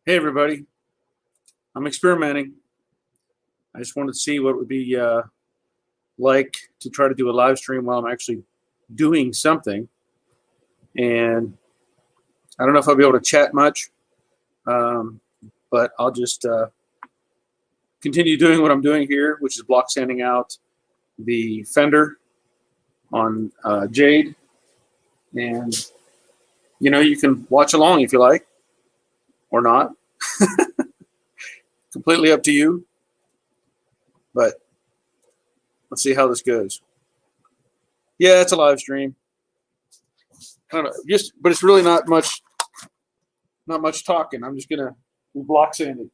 Hey everybody, I'm experimenting. I just wanted to see what it would be like to try to do a live stream while I'm actually doing something. And I don't know if I'll be able to chat much, but I'll just continue doing what I'm doing here, which is block sanding out the fender on Jade. And you can watch along if you like or not. Completely up to you. But let's see how this goes. Yeah, it's a live stream. I don't know, but it's really not much talking. I'm just gonna do block sanding.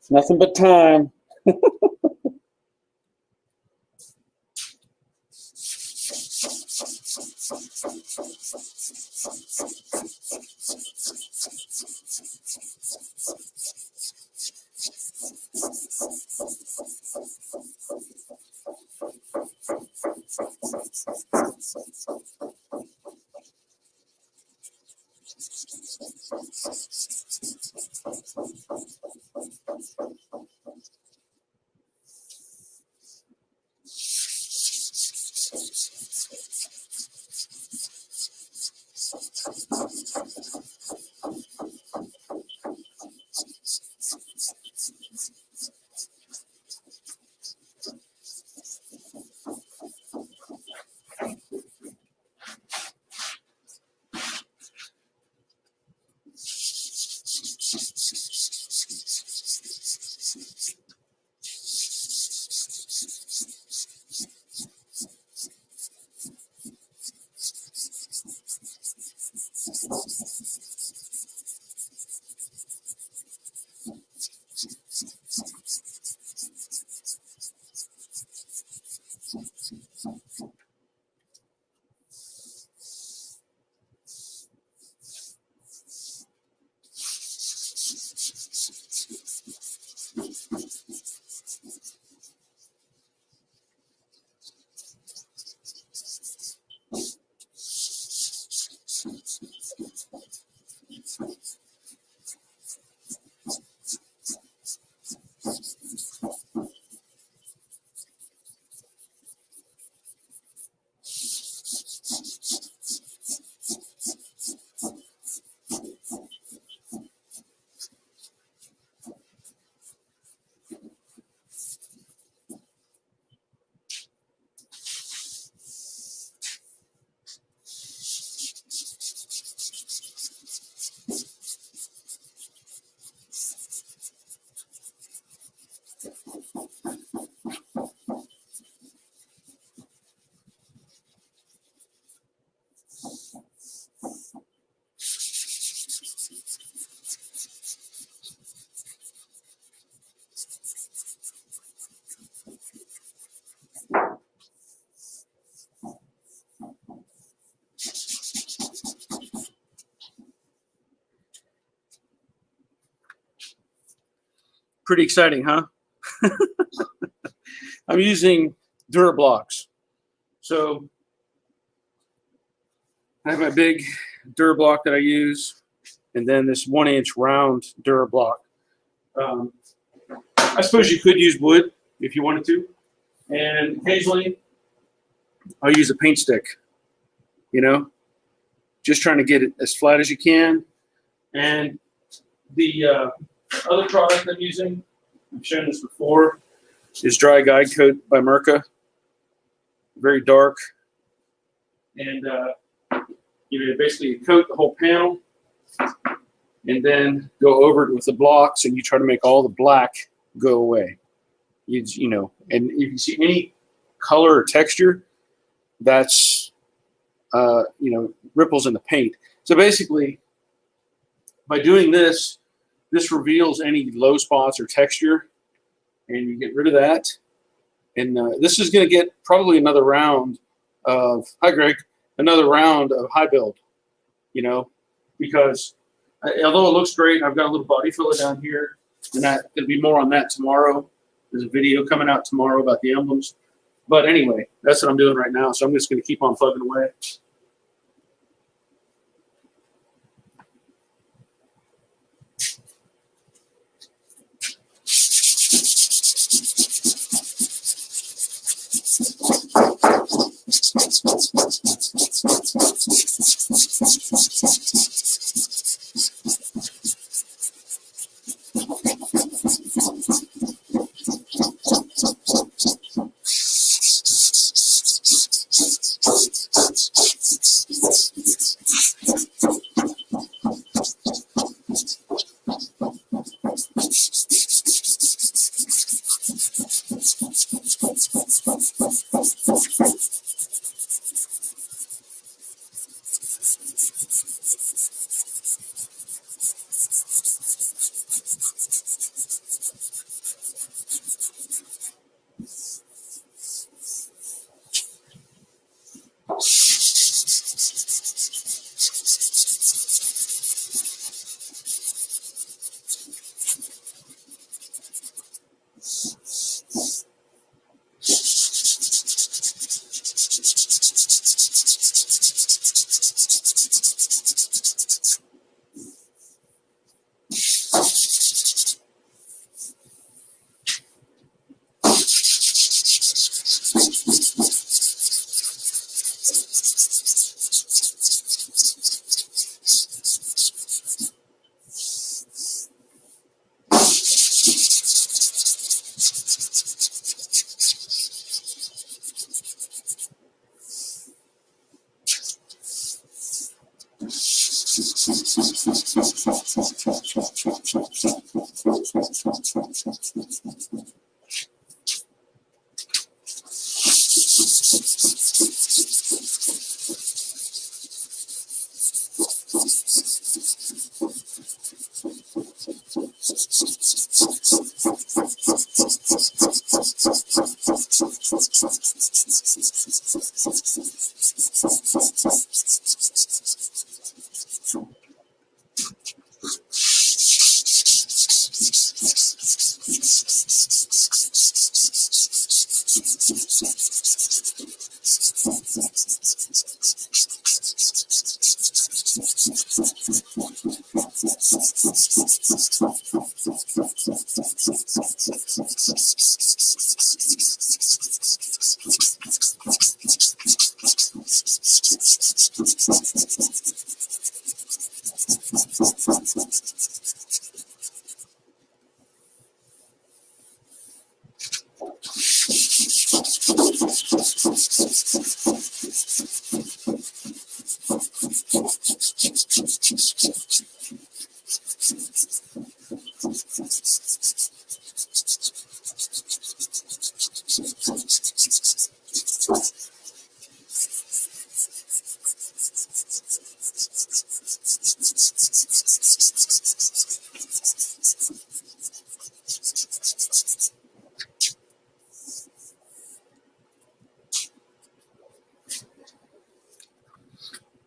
Nothing but time. Pretty exciting, huh? I'm using Durablocks. So I have my big Durablock that I use, and then this 1-inch round Durablock. I suppose you could use wood if you wanted to. And occasionally I'll use a paint stick, you know, just trying to get it as flat as you can. And the other product I'm using, I've shown this before, is Dry Guide Coat by Mirka. Very dark. And basically coat the whole panel and then go over it with the blocks, and you try to make all the black go away. And if you see any color or texture, that's ripples in the paint. So basically, by doing this, this reveals any low spots or texture, and you get rid of that. And this is going to get probably another round of, hi Greg, another round of high build, because although it looks great, I've got a little body filler down here, and that's going to be more on that tomorrow. There's a video coming out tomorrow about the emblems. But anyway, that's what I'm doing right now. So I'm just going to keep on plugging away.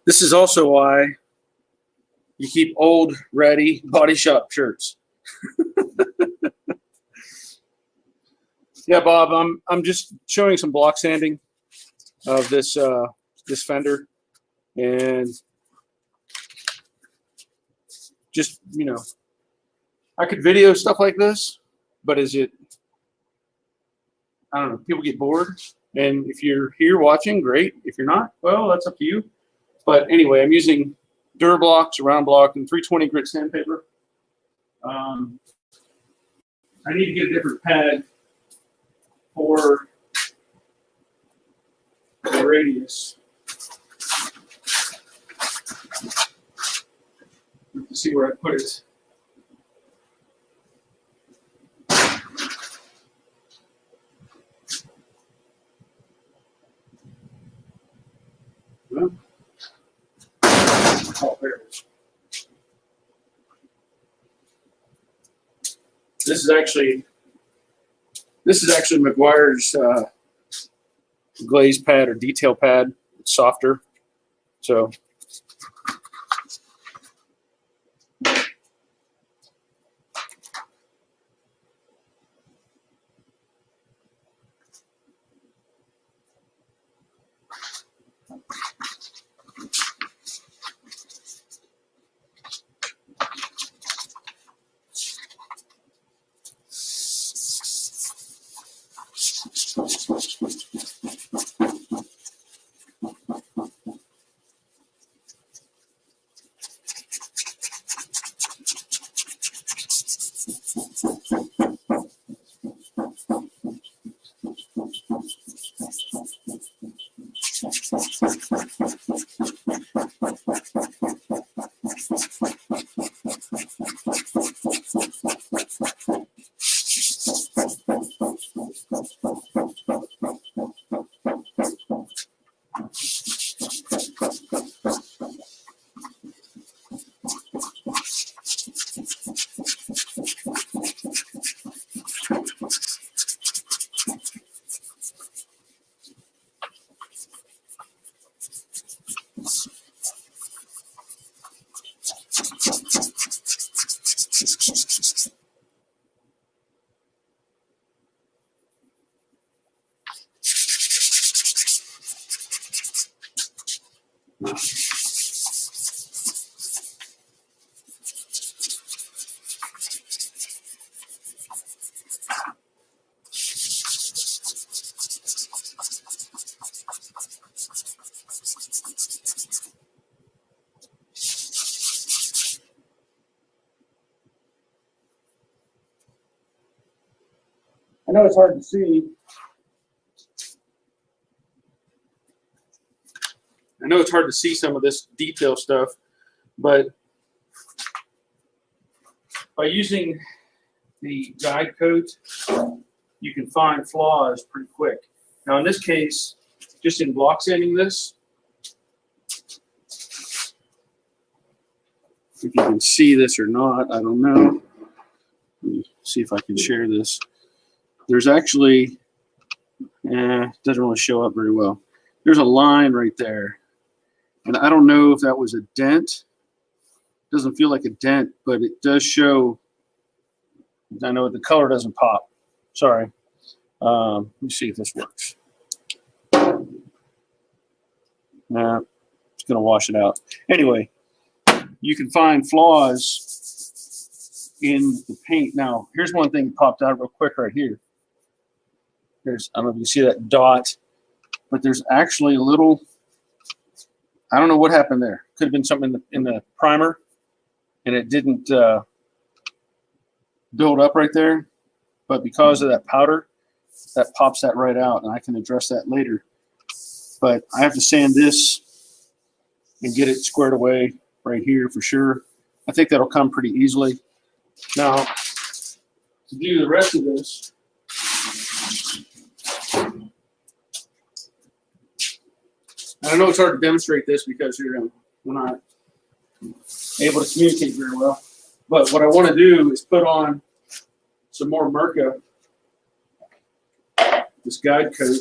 This is also why you keep old, ratty body shop shirts. Yeah, Bob, I'm just showing some block sanding of this this fender, and just, you know, I could video stuff like this, but is it, I don't know, people get bored. And if you're here watching, great. If you're not, well, that's up to you. But anyway, I'm using Durablocks, round block, and 320 grit sandpaper. I need to get a different pad for the radius. To see where I put it. Well, oh, there it is. This is actually McGuire's glaze pad or detail pad. It's softer, so. I know it's hard to see. I know it's hard to see some of this detail stuff, but by using the guide codes, you can find flaws pretty quick. Now in this case, just in block sanding this, if you can see this or not, I don't know. Let me see if I can share this. There's actually, it doesn't really show up very well. There's a line right there. And I don't know if that was a dent. It doesn't feel like a dent, but it does show. I know the color doesn't pop. Sorry. Let me see if this works. Nah, it's going to wash it out. Anyway, you can find flaws in the paint. Now, here's one thing that popped out real quick right here. I don't know if you see that dot, but there's actually a little, I don't know what happened there. Could have been something in the primer, and it didn't build up right there. But because of that powder, that pops that right out, and I can address that later. But I have to sand this and get it squared away right here for sure. I think that'll come pretty easily. Now, to do the rest of this, I know it's hard to demonstrate this because we're not able to communicate very well. But what I want to do is put on some more Mirka, this guide coat.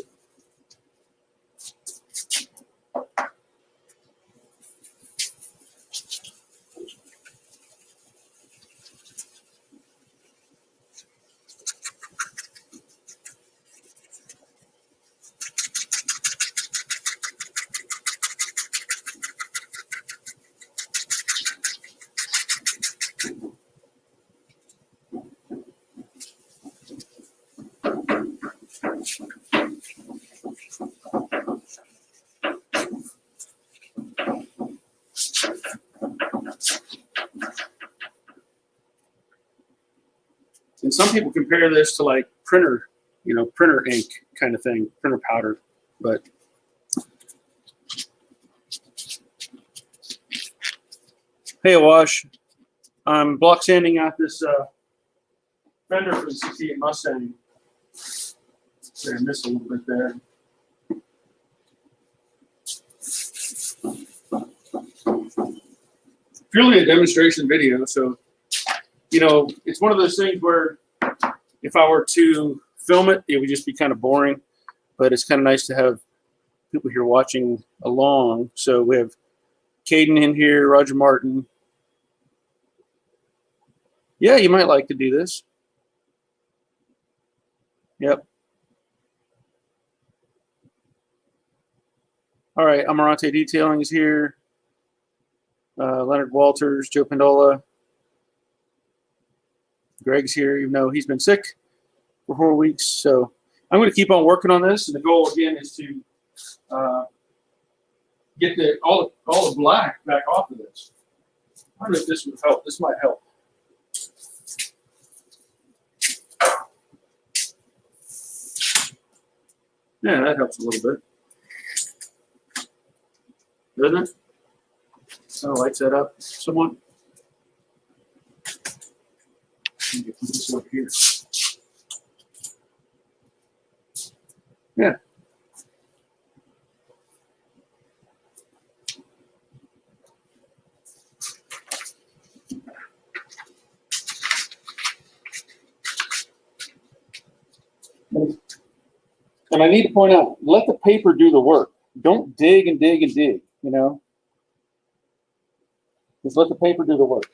And some people compare this to like printer, printer ink kind of thing, printer powder. But hey, Awash, I'm block sanding out this fender for the 68 Mustang. Sorry, I missed a little bit there. Purely a demonstration video, so it's one of those things where if I were to film it, it would just be kind of boring. But it's kind of nice to have people here watching along. So we have Caden in here, Roger Martin. Yeah, you might like to do this. Yep. All right, Amarante Detailing is here. Leonard Walters, Joe Pendola. Greg's here, even though he's been sick for 4 weeks. So I'm going to keep on working on this. And the goal, again, is to get all the black back off of this. I don't know if this would help. This might help. Yeah, that helps a little bit. Doesn't it? Kind of lights that up somewhat. Get this up here. Yeah. And I need to point out, let the paper do the work. Don't dig and dig and dig, Just let the paper do the work.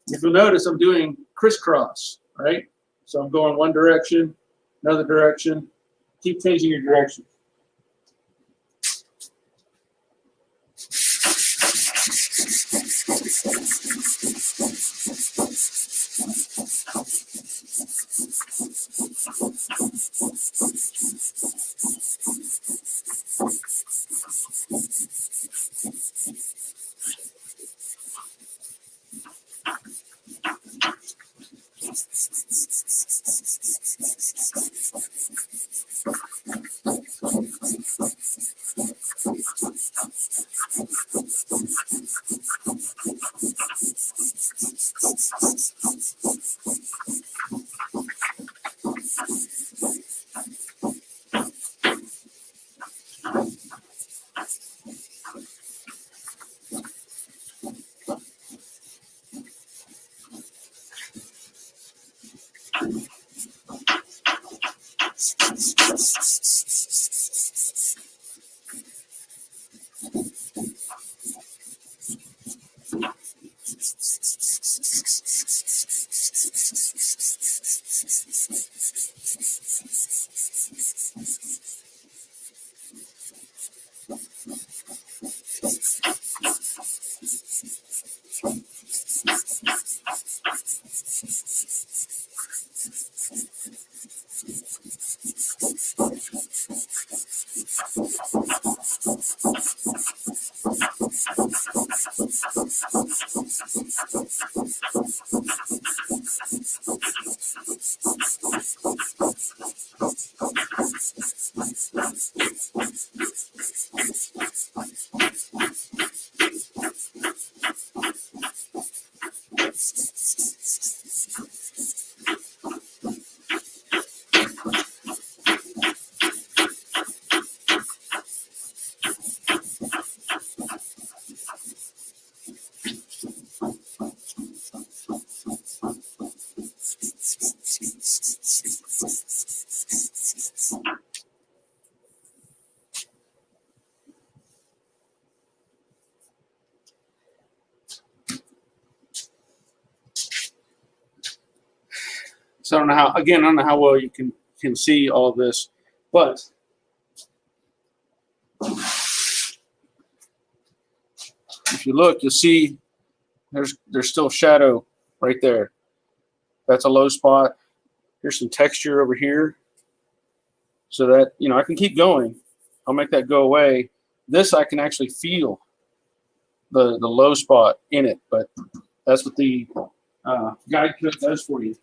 If you'll notice, I'm doing crisscross, right? So I'm going one direction, another direction. Keep changing your direction. So I don't know how, again, I don't know how well you can see all of this, but if you look, you'll see there's still shadow right there. That's a low spot. Here's some texture over here. So that, you know, I can keep going. I'll make that go away. This I can actually feel the low spot in it, but that's what the guide kit does for you.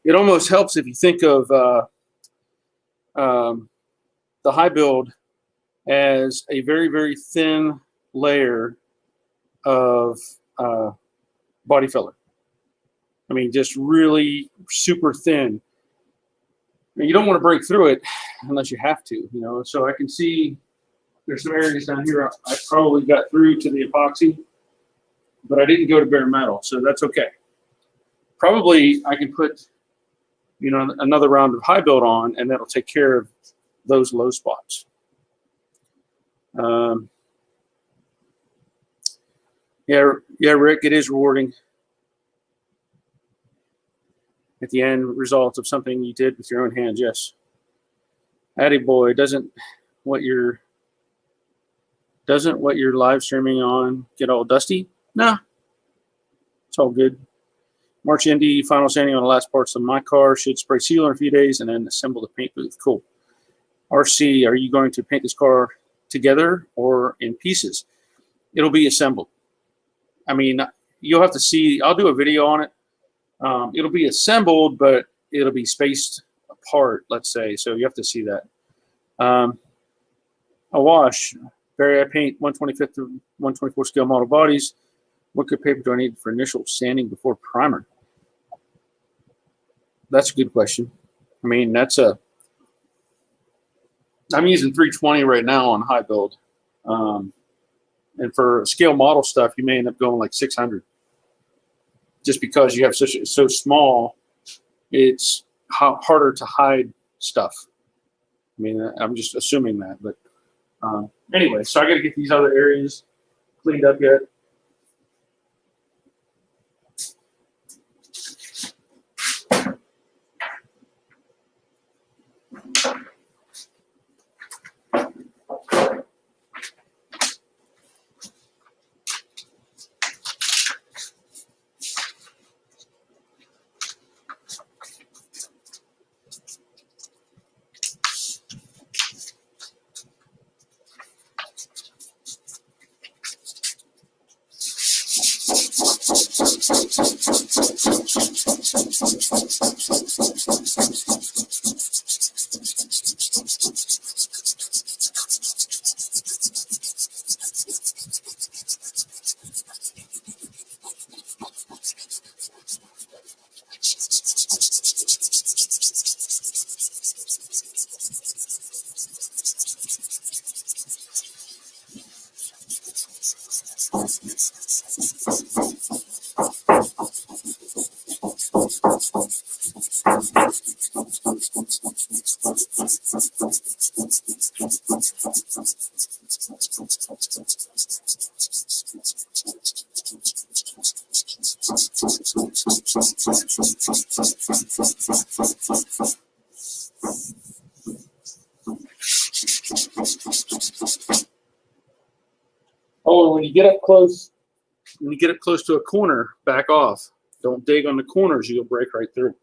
It almost helps if you think of the high build as a very, very thin layer of body filler. I mean, just really super thin. You don't want to break through it unless you have to, you know. So I can see there's some areas down here I probably got through to the epoxy, but I didn't go to bare metal, so that's okay. Probably I can put, you know, another round of high build on, and that'll take care of those low spots. Yeah, Rick, it is rewarding at the end result of something you did with your own hands. Yes. Addy boy, doesn't what you're live streaming on get all dusty? Nah, it's all good. March Indy, final sanding on the last parts of my car. Should spray sealer in a few days and then assemble the paint booth. Cool. RC, are you going to paint this car together or in pieces? It'll be assembled. I mean, you'll have to see. I'll do a video on it. It'll be assembled, but it'll be spaced apart, let's say. So you have to see that. A wash. Barry, I paint 125th to 124 scale model bodies. What good paper do I need for initial sanding before primer? That's a good question. I mean, I'm using 320 right now on high build. And for scale model stuff, you may end up going like 600. Just because you have so small, it's harder to hide stuff. I mean, I'm just assuming that. But anyway, so I got to get these other areas cleaned up yet. Oh, when you get up close to a corner, back off. Don't dig on the corners; you'll break right through.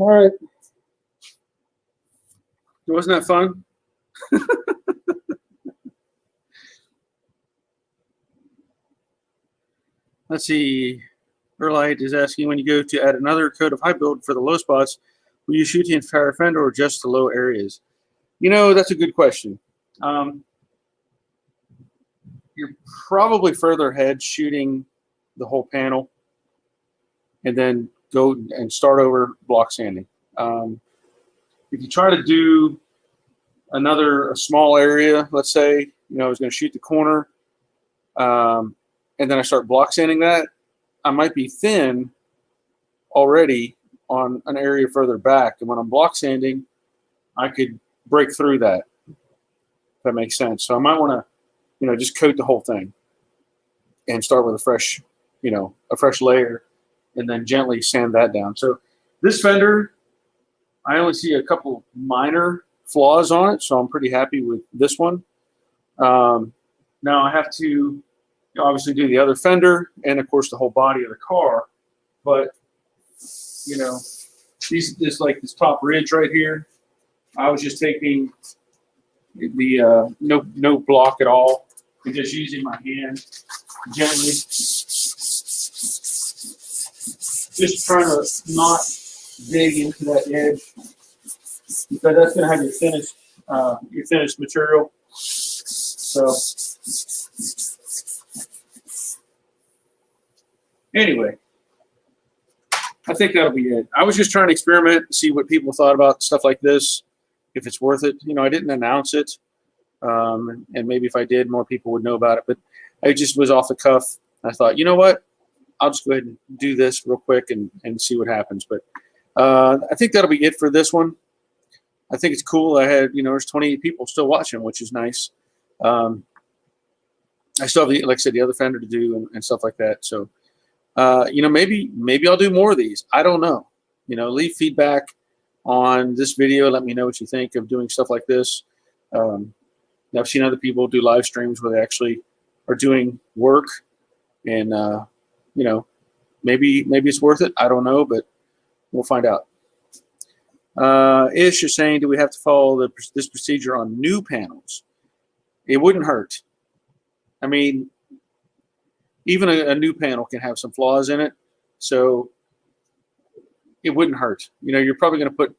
All right. Wasn't that fun? Let's see. Earlight is asking, when you go to add another coat of high build for the low spots, will you shoot the entire fender or just the low areas? You know, that's a good question. You're probably further ahead shooting the whole panel and then go and start over block sanding. If you try to do a small area, let's say, I was going to shoot the corner, and then I start block sanding that, I might be thin already on an area further back. And when I'm block sanding, I could break through that, if that makes sense. So I might want to, just coat the whole thing and start with a fresh layer and then gently sand that down. So this fender, I only see a couple minor flaws on it, so I'm pretty happy with this one. Now I have to obviously do the other fender and of course the whole body of the car, but this top ridge right here, I was just taking the no block at all and just using my hand gently, just trying to not dig into that edge because that's going to have your finished material. So anyway, I think that'll be it. I was just trying to experiment and see what people thought about stuff like this, if it's worth it. I didn't announce it, and maybe if I did, more people would know about it. But I just was off the cuff. I thought, you know what? I'll just go ahead and do this real quick and see what happens. But I think that'll be it for this one. I think it's cool. I had, there's 28 people still watching, which is nice. I still have, like I said, the other fender to do and stuff like that. So, maybe I'll do more of these. I don't know. Leave feedback on this video. Let me know what you think of doing stuff like this. I've seen other people do live streams where they actually are doing work, and maybe it's worth it. I don't know, but we'll find out. Ish is saying, do we have to follow this procedure on new panels? It wouldn't hurt. I mean, even a new panel can have some flaws in it, so it wouldn't hurt. You're probably going to put,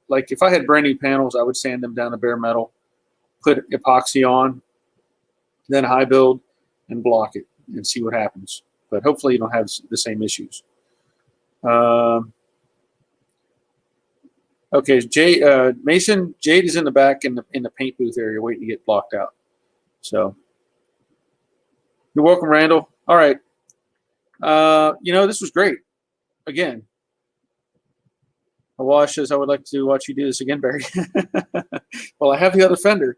like if I had brand new panels, I would sand them down to bare metal, put epoxy on, then high build and block it and see what happens. But hopefully you don't have the same issues. Okay, Mason, Jade is in the back in the paint booth area waiting to get blocked out. So you're welcome, Randall. All right. This was great. Again, Awash says, I would like to watch you do this again, Barry. Well, I have the other fender.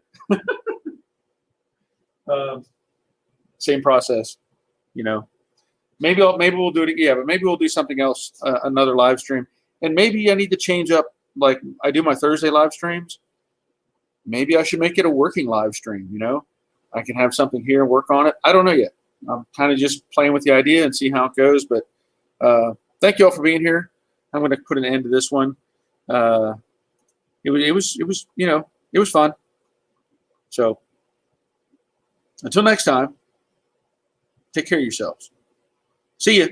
Same process, Maybe we'll do it. Yeah, but maybe we'll do something else, another live stream. And maybe I need to change up, like I do my Thursday live streams. Maybe I should make it a working live stream, I can have something here and work on it. I don't know yet. I'm kind of just playing with the idea and see how it goes. But thank you all for being here. I'm going to put an end to this one. It was fun. So until next time, take care of yourselves. See ya.